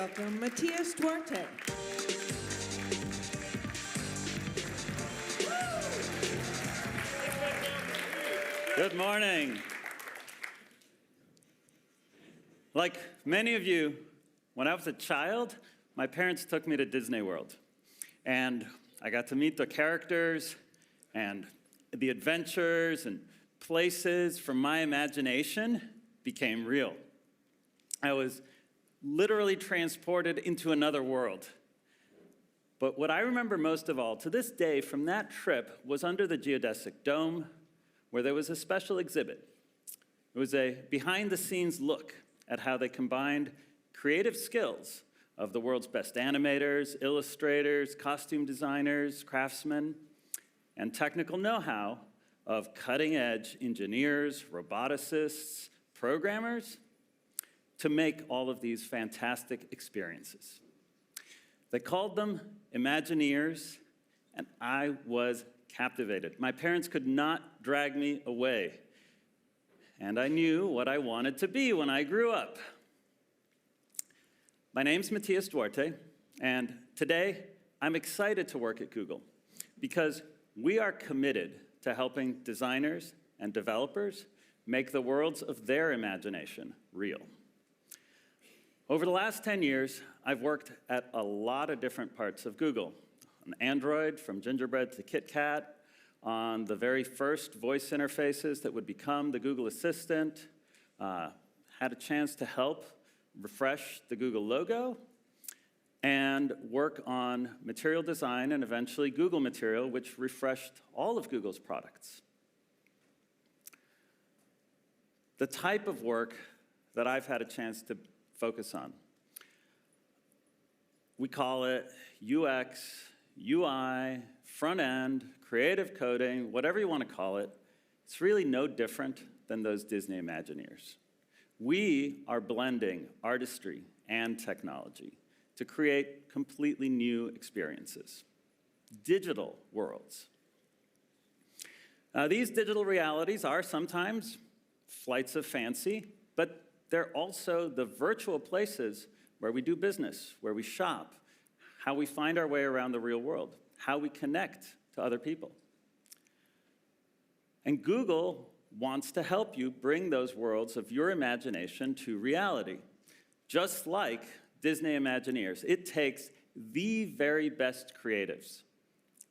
welcome Matias Duarte. Good morning. Like many of you, when I was a child, my parents took me to Disney World. And I got to meet the characters and the adventures and places from my imagination became real. I was literally transported into another world. But what I remember most of all, to this day, from that trip, was under the geodesic dome, where there was a special exhibit. It was a behind-the-scenes look at how they combined creative skills of the world's best animators, illustrators, costume designers, craftsmen, and technical know-how of cutting-edge engineers, roboticists, programmers, to make all of these fantastic experiences. They called them Imagineers, and I was captivated. My parents could not drag me away, and I knew what I wanted to be when I grew up. My name's Matias Duarte, and today I'm excited to work at Google because we are committed to helping designers and developers make the worlds of their imagination real. Over the last 10 years, I've worked at a lot of different parts of Google. On Android, from Gingerbread to KitKat, on the very first voice interfaces that would become the Google Assistant, had a chance to help refresh the Google logo, and work on material design and eventually Google Material, which refreshed all of Google's products. The type of work that I've had a chance to focus on, we call it UX, UI, front end, creative coding, whatever you want to call it. It's really no different than those Disney Imagineers. We are blending artistry and technology to create completely new experiences, digital worlds. These digital realities are sometimes flights of fancy, but they're also the virtual places where we do business, where we shop, how we find our way around the real world, how we connect to other people. And Google wants to help you bring those worlds of your imagination to reality. Just like Disney Imagineers, it takes the very best creatives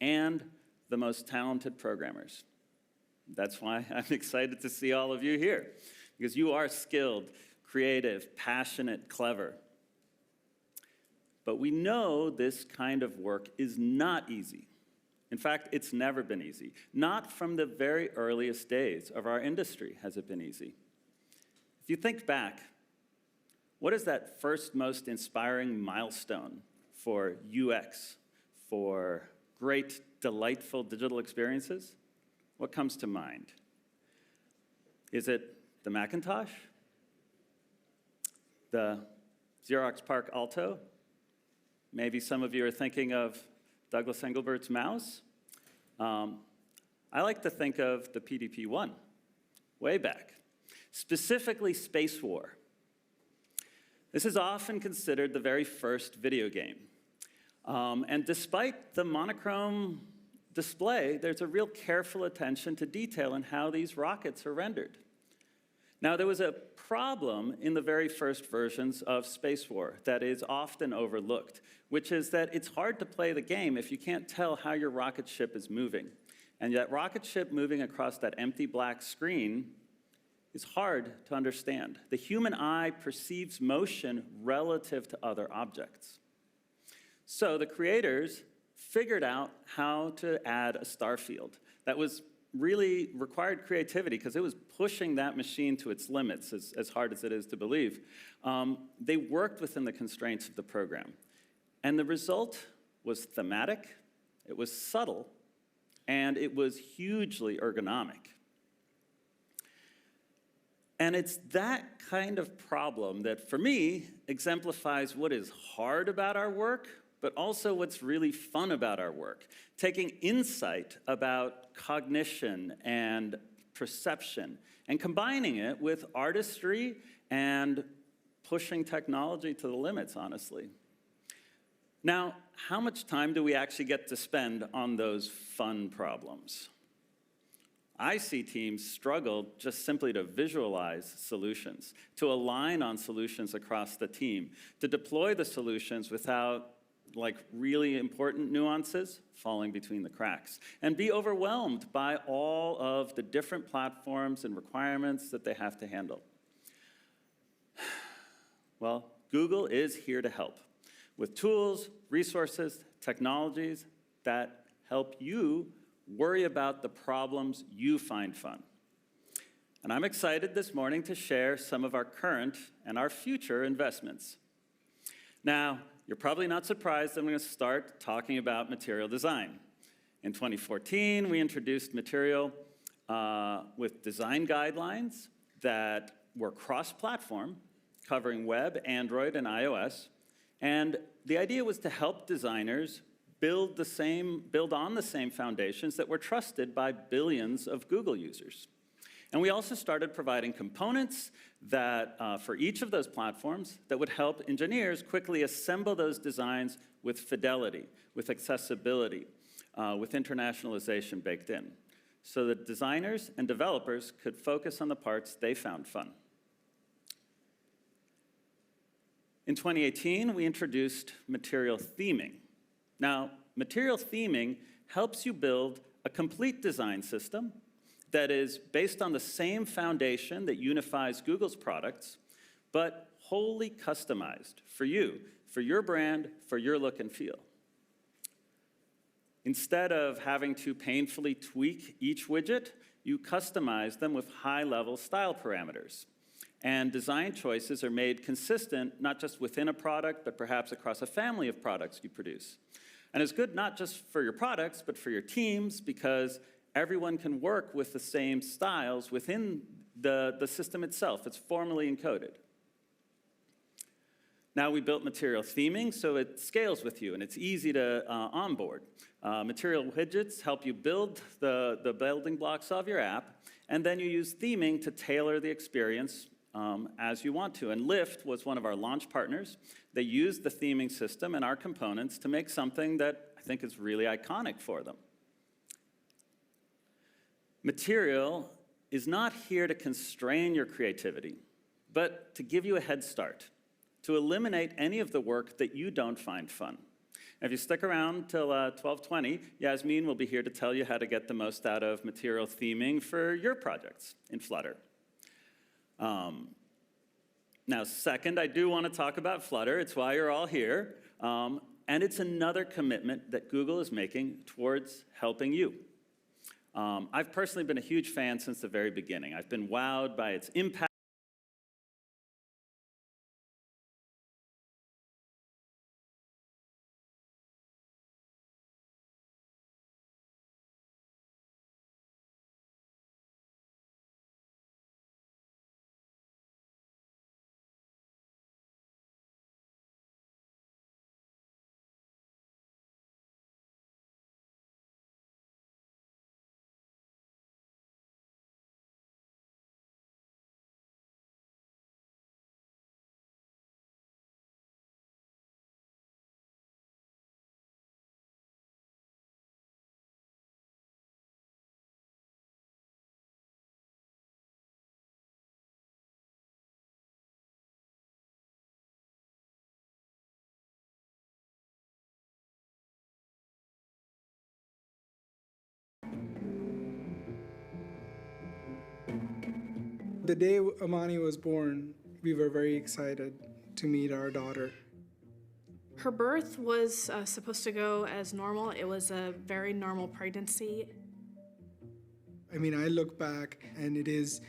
and the most talented programmers. That's why I'm excited to see all of you here, because you are skilled, creative, passionate, clever. But we know this kind of work is not easy. In fact, it's never been easy. Not from the very earliest days of our industry has it been easy. If you think back, what is that first most inspiring milestone for UX, for great, delightful digital experiences? What comes to mind? Is it the Macintosh? The Xerox PARC Alto? Maybe some of you are thinking of Douglas Engelbert's mouse. I like to think of the PDP-1, way back, specifically Space War. This is often considered the very first video game. And despite the monochrome display, there's a real careful attention to detail in how these rockets are rendered. Now, there was a problem in the very first versions of Space War that is often overlooked, which is that it's hard to play the game if you can't tell how your rocket ship is moving. And that rocket ship moving across that empty black screen is hard to understand. The human eye perceives motion relative to other objects. So the creators figured out how to add a star field that was really required creativity because it was pushing that machine to its limits, as hard as it is to believe. They worked within the constraints of the program. And the result was thematic, it was subtle, and it was hugely ergonomic. And it's that kind of problem that, for me, exemplifies what is hard about our work, but also what's really fun about our work. Taking insight about cognition and perception and combining it with artistry and pushing technology to the limits, honestly. Now, how much time do we actually get to spend on those fun problems? I see teams struggle just simply to visualize solutions, to align on solutions across the team, to deploy the solutions without really important nuances falling between the cracks, and be overwhelmed by all of the different platforms and requirements that they have to handle. Well, Google is here to help with tools, resources, technologies that help you worry about the problems you find fun. And I'm excited this morning to share some of our current and our future investments. Now, you're probably not surprised that I'm going to start talking about material design. In 2014, we introduced material with design guidelines that were cross-platform, covering web, Android, and iOS. And the idea was to help designers build on the same foundations that were trusted by billions of Google users. And we also started providing components that, for each of those platforms that would help engineers quickly assemble those designs with fidelity, with accessibility, with internationalization baked in, so that designers and developers could focus on the parts they found fun. In 2018, we introduced material theming. Now, material theming helps you build a complete design system that is based on the same foundation that unifies Google's products, but wholly customized for you, for your brand, for your look and feel. Instead of having to painfully tweak each widget, you customize them with high-level style parameters. And design choices are made consistent, not just within a product, but perhaps across a family of products you produce. And it's good not just for your products, but for your teams, because everyone can work with the same styles within the system itself. It's formally encoded. Now we built material theming so it scales with you and it's easy to onboard. Material widgets help you build the building blocks of your app, and then you use theming to tailor the experience as you want to. And Lyft was one of our launch partners. They used the theming system and our components to make something that I think is really iconic for them. Material is not here to constrain your creativity, but to give you a head start, to eliminate any of the work that you don't find fun. And if you stick around till 12:20, Yasmin will be here to tell you how to get the most out of material theming for your projects in Flutter. Now, second, I do want to talk about Flutter. It's why you're all here. And it's another commitment that Google is making towards helping you. I've personally been a huge fan since the very beginning. I've been wowed by its impact. The day Amani was born, we were very excited to meet our daughter. Her birth was supposed to go as normal. It was a very normal pregnancy. I mean, I look back and it is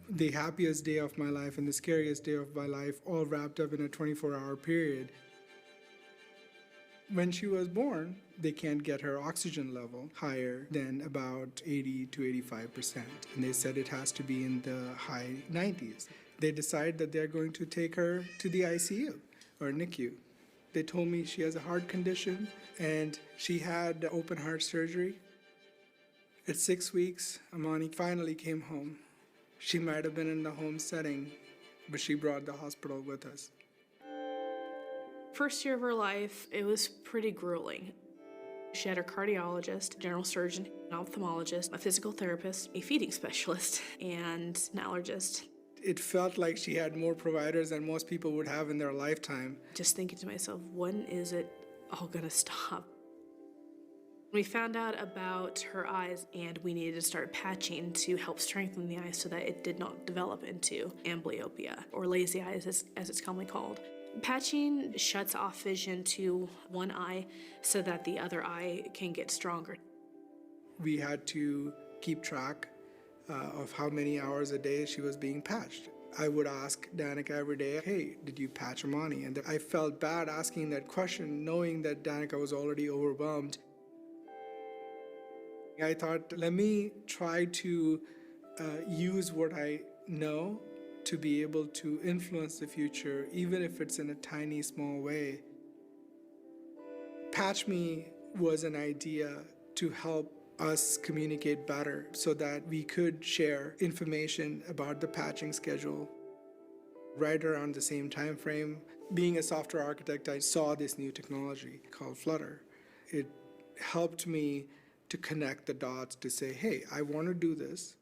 the happiest day of my life and the scariest day of my life, all wrapped up in a 24-hour period. When she was born, they can't get her oxygen level higher than about 80 to 85%. And they said it has to be in the high 90s. They decide that they're going to take her to the ICU or NICU. They told me she has a heart condition and she had open heart surgery. At 6 weeks, Amani finally came home. She might have been in the home setting but she brought the hospital with us. First year of her life, it was pretty grueling. She had her cardiologist, general surgeon, an ophthalmologist, a physical therapist, a feeding specialist, and an allergist. It felt like she had more providers than most people would have in their lifetime. Just thinking to myself, when is it all gonna stop? We found out about her eyes, and we needed to start patching to help strengthen the eye so that it did not develop into amblyopia, or lazy eyes as it's commonly called. Patching shuts off vision to one eye so that the other eye can get stronger. We had to keep track of how many hours a day she was being patched. I would ask Danica every day, hey, did you patch Amani? And I felt bad asking that question, knowing that Danica was already overwhelmed. I thought, let me try to use what I know to be able to influence the future, even if it's in a tiny, small way. Patch Me was an idea to help us communicate better so that we could share information about the patching schedule right around the same time frame. Being a software architect, I saw this new technology called Flutter. It helped me to connect the dots to say, hey, I want to do this.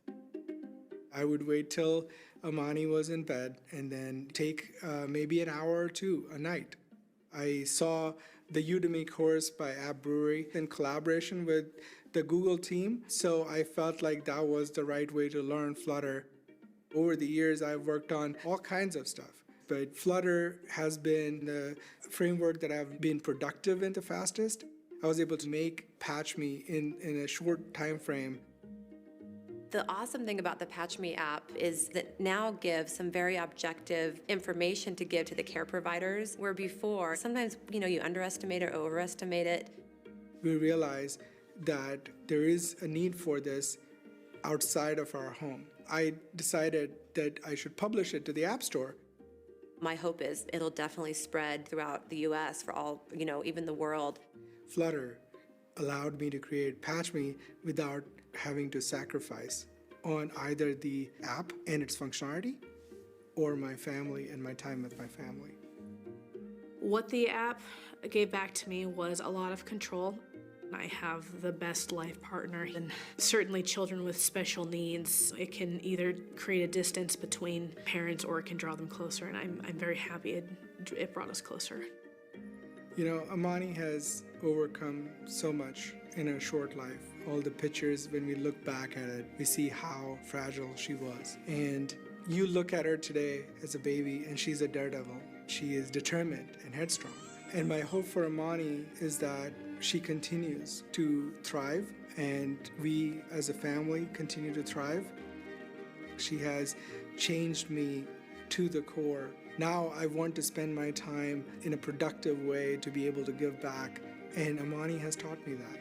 I would wait till Amani was in bed and then take maybe an hour or two a night. I saw the Udemy course by App Brewery in collaboration with the Google team, so I felt like that was the right way to learn Flutter. Over the years, I've worked on all kinds of stuff, but Flutter has been the framework that I've been productive in the fastest. I was able to make Patch Me in a short time frame. The awesome thing about the Patch Me app is that now gives some very objective information to give to the care providers, where before, sometimes, you underestimate or overestimate it. We realized that there is a need for this outside of our home. I decided that I should publish it to the App Store. My hope is it'll definitely spread throughout the US for all, even the world. Flutter allowed me to create Patch Me without having to sacrifice on either the app and its functionality or my family and my time with my family. What the app gave back to me was a lot of control. I have the best life partner, and certainly children with special needs. It can either create a distance between parents or it can draw them closer, and I'm very happy it brought us closer. Amani has overcome so much in her short life. All the pictures, when we look back at it, we see how fragile she was. And you look at her today as a baby, and she's a daredevil. She is determined and headstrong. And my hope for Amani is that she continues to thrive, and we as a family continue to thrive. She has changed me to the core. Now I want to spend my time in a productive way to be able to give back, and Amani has taught me that.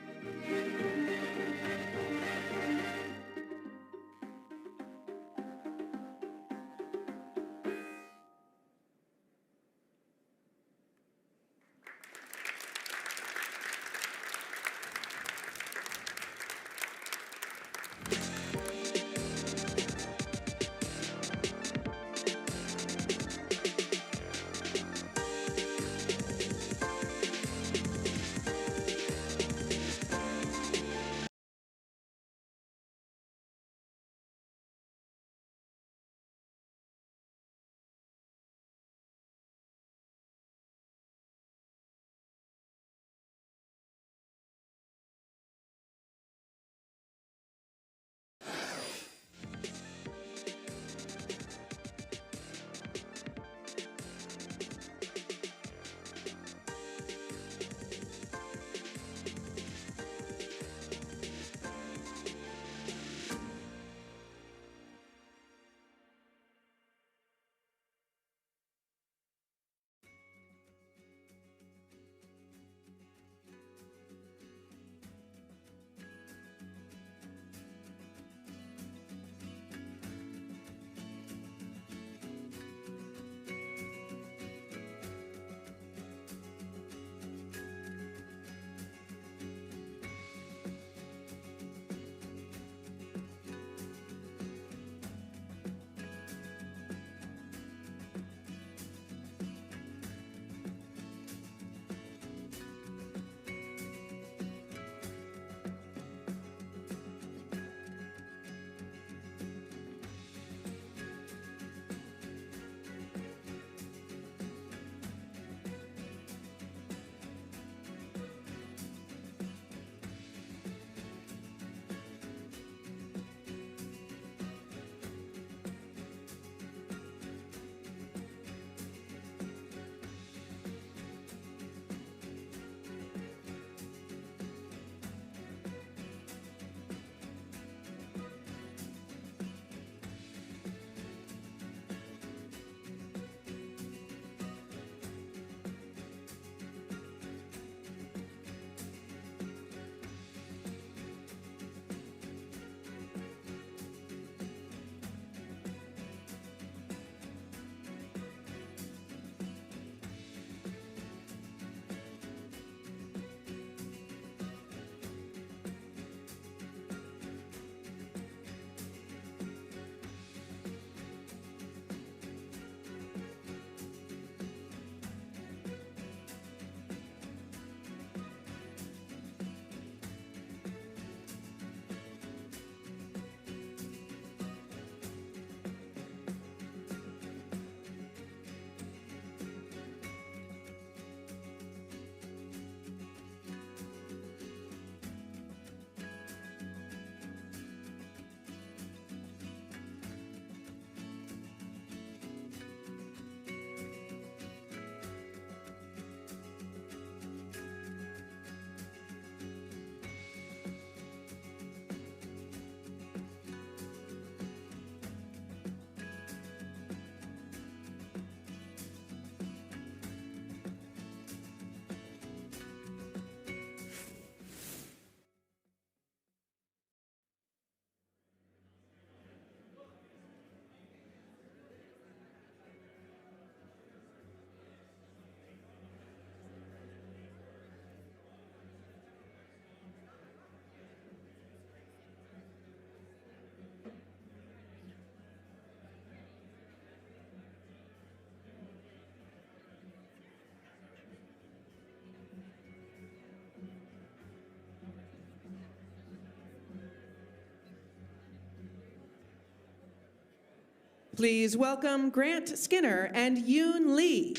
Please welcome Grant Skinner and Yoon Lee.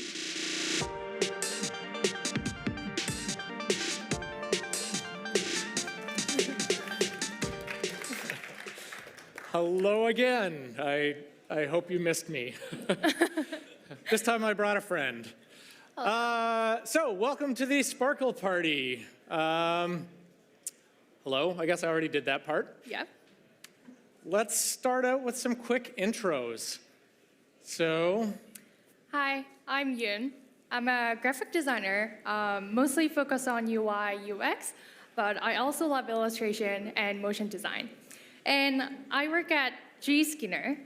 Hello again. I hope you missed me. This time I brought a friend. So welcome to the Sparkle Party. Hello, I guess I already did that part. Yeah. Let's start out with some quick intros. So, Hi, I'm Yoon. I'm a graphic designer, mostly focused on UI, UX, but I also love illustration and motion design. And I work at G. Skinner,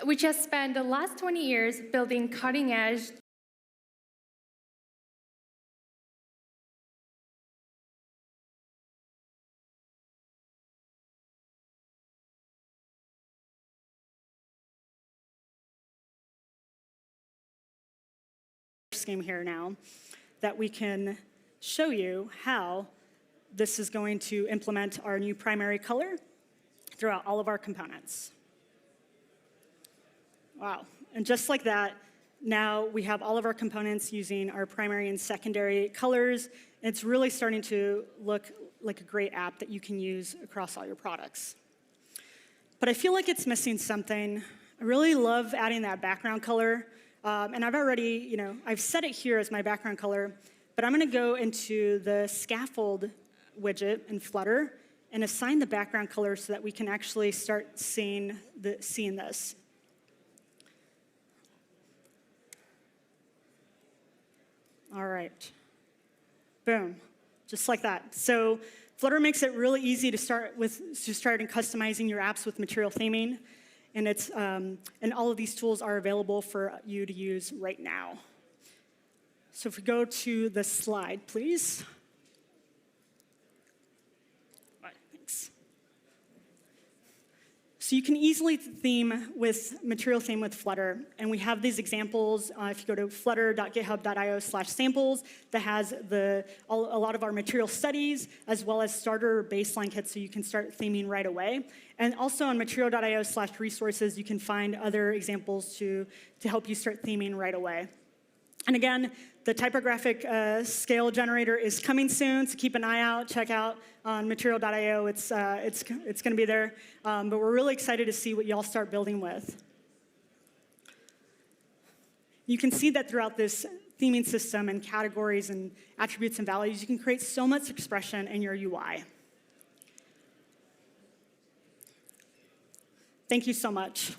which has spent the last 20 years building cutting-edge scheme here now that we can show you how this is going to implement our new primary color throughout all of our components. Wow, and just like that, now we have all of our components using our primary and secondary colors. And it's really starting to look like a great app that you can use across all your products. But I feel like it's missing something. I really love adding that background color. And I've already, I've set it here as my background color, but I'm going to go into the scaffold widget in Flutter and assign the background color so that we can actually start seeing this. All right. Boom. Just like that. So Flutter makes it really easy to start customizing your apps with material theming. And and all of these tools are available for you to use right now. So if we go to the slide, please. All right, thanks. So you can easily material theme with Flutter. And we have these examples. If you go to flutter.github.io/samples, that has a lot of our material studies, as well as starter baseline kits, so you can start theming right away. And also on material.io/resources, you can find other examples to help you start theming right away. And again, the typographic scale generator is coming soon, so keep an eye out. Check out on material.io. It's going to be there. But we're really excited to see what y'all start building with. You can see that throughout this theming system and categories and attributes and values, you can create so much expression in your UI. Thank you so much.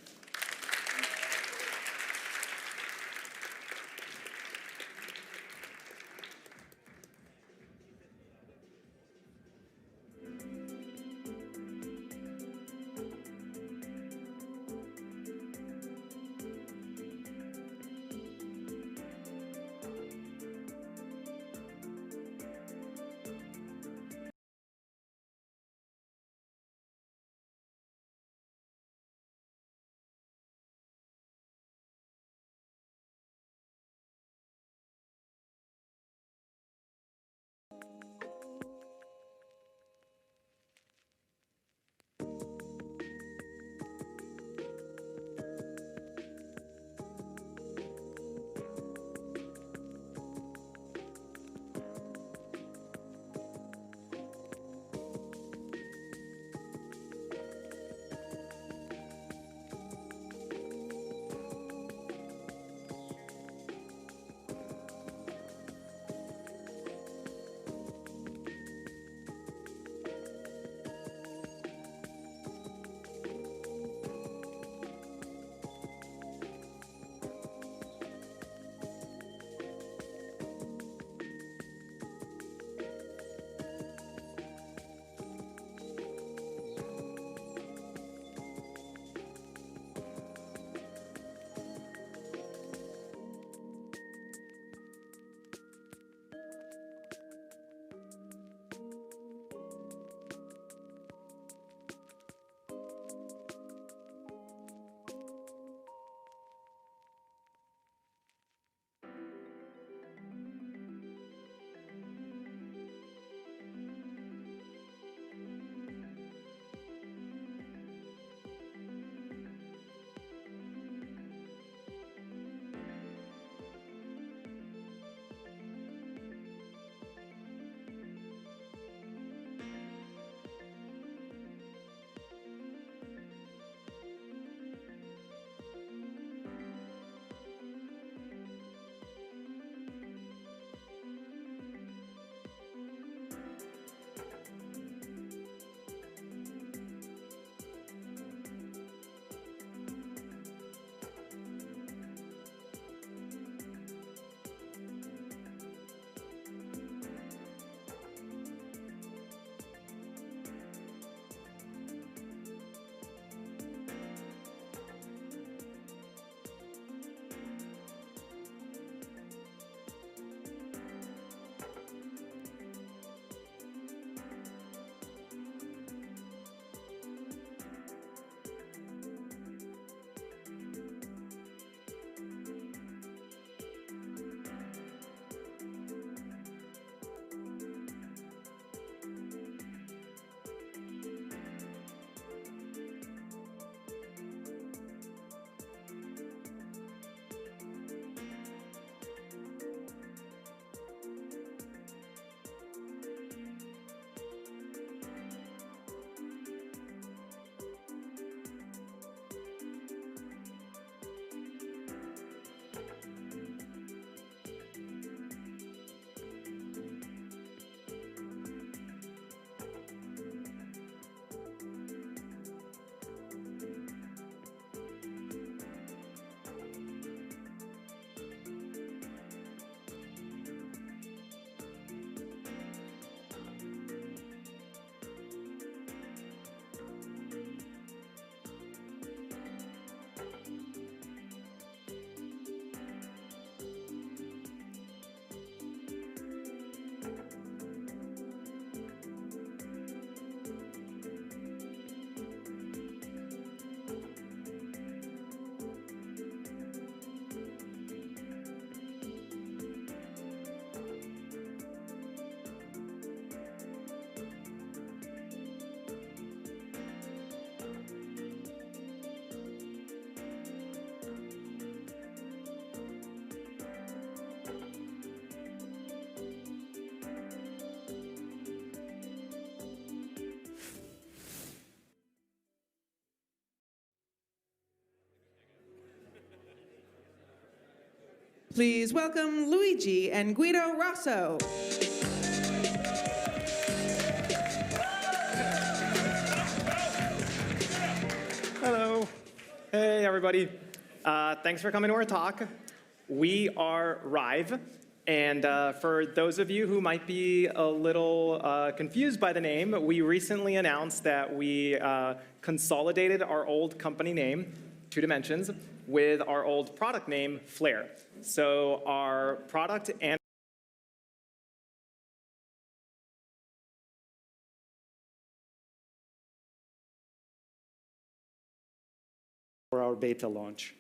Please welcome Luigi and Guido Rosso. Hello. Hey, everybody. Thanks for coming to our talk. We are Rive, and for those of you who might be a little confused by the name, we recently announced that we consolidated our old company name, 2Dimensions, with our old product name, Flare. So our product and for our beta launch.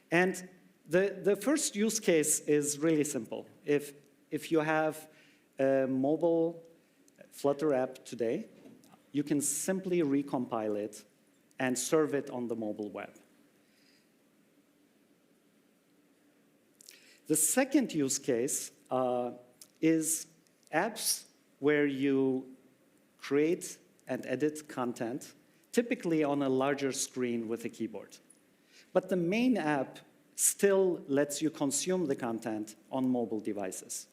And the first use case is really simple. If you have a mobile Flutter app today, you can simply recompile it and serve it on the mobile web. The second use case is apps where you create and edit content, typically on a larger screen with a keyboard. But the main app still lets you consume the content on mobile devices.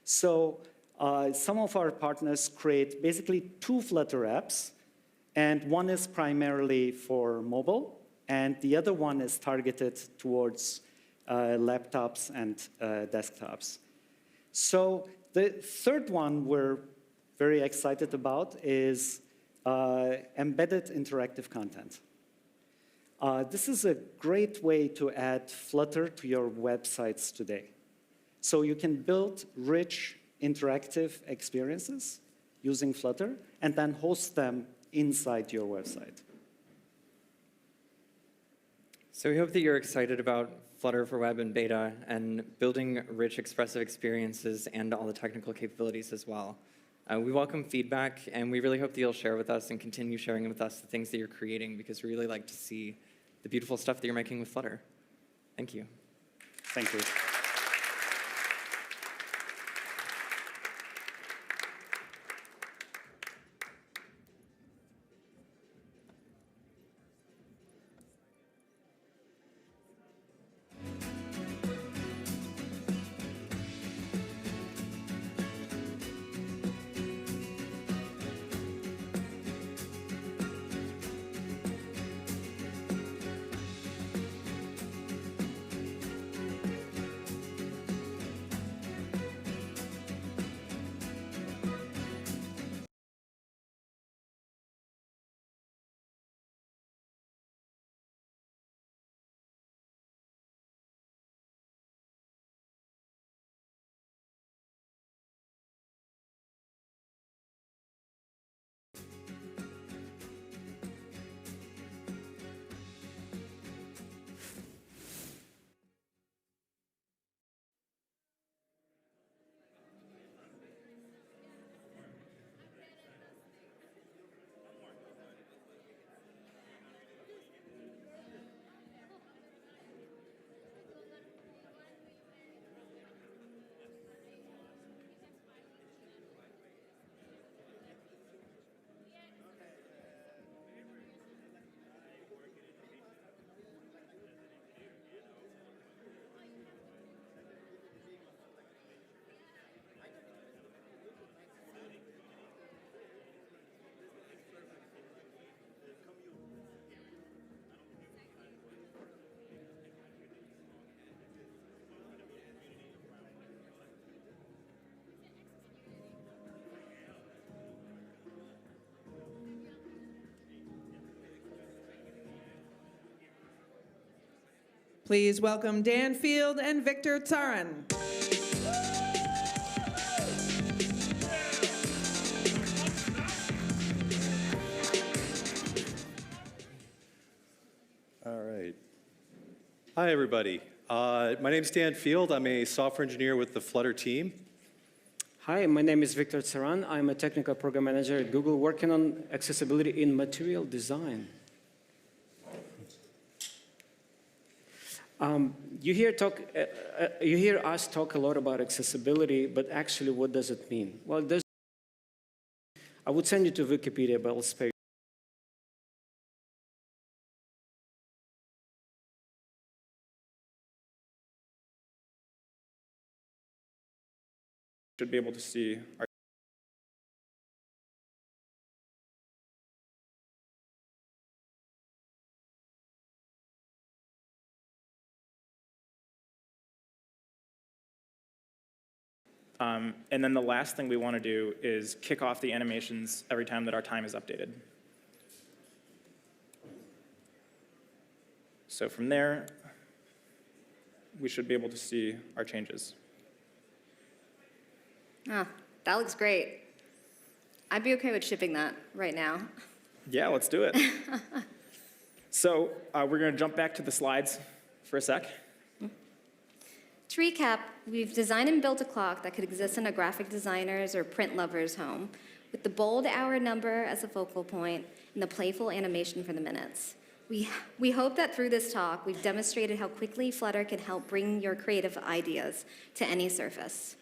So some of our partners create basically two Flutter apps, and one is primarily for mobile, and the other one is targeted towards laptops and desktops. So the third one we're very excited about is embedded interactive content. This is a great way to add Flutter to your websites today. So you can build rich interactive experiences using Flutter and then host them inside your website. So we hope that you're excited about Flutter for Web and beta and building rich expressive experiences and all the technical capabilities as well. We welcome feedback, and we really hope that you'll share with us and continue sharing with us the things that you're creating, because we really like to see the beautiful stuff that you're making with Flutter. Thank you. Thank you. Please welcome Dan Field and Victor Tsaran. All right. Hi, everybody. My name is Dan Field. I'm a software engineer with the Flutter team. Hi, my name is Victor Tsaran. I'm a technical program manager at Google working on accessibility in material design. You hear us talk a lot about accessibility, but actually, what does it mean? Well, I would send you to Wikipedia, but I'll spare you. should be able to see our and then the last thing we want to do is kick off the animations every time that our time is updated. So from there, we should be able to see our changes. Oh, that looks great. I'd be okay with shipping that right now. Yeah, let's do it. So we're going to jump back to the slides for a sec. To recap, we've designed and built a clock that could exist in a graphic designer's or print lover's home, with the bold hour number as a focal point and the playful animation for the minutes. We hope that through this talk, we've demonstrated how quickly Flutter can help bring your creative ideas to any surface.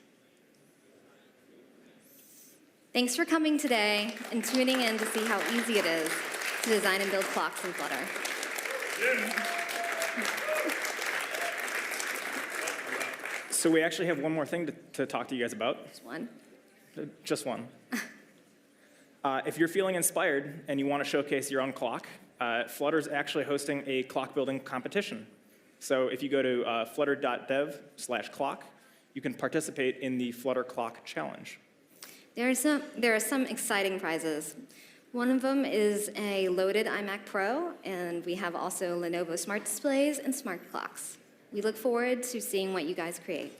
Thanks for coming today and tuning in to see how easy it is to design and build clocks in Flutter. So we actually have one more thing to talk to you guys about. Just one. Just one. If you're feeling inspired and you want to showcase your own clock, Flutter's actually hosting a clock building competition. So if you go to flutter.dev/clock, you can participate in the Flutter Clock Challenge. There are some exciting prizes. One of them is a loaded iMac Pro, and we have also Lenovo smart displays and smart clocks. We look forward to seeing what you guys create.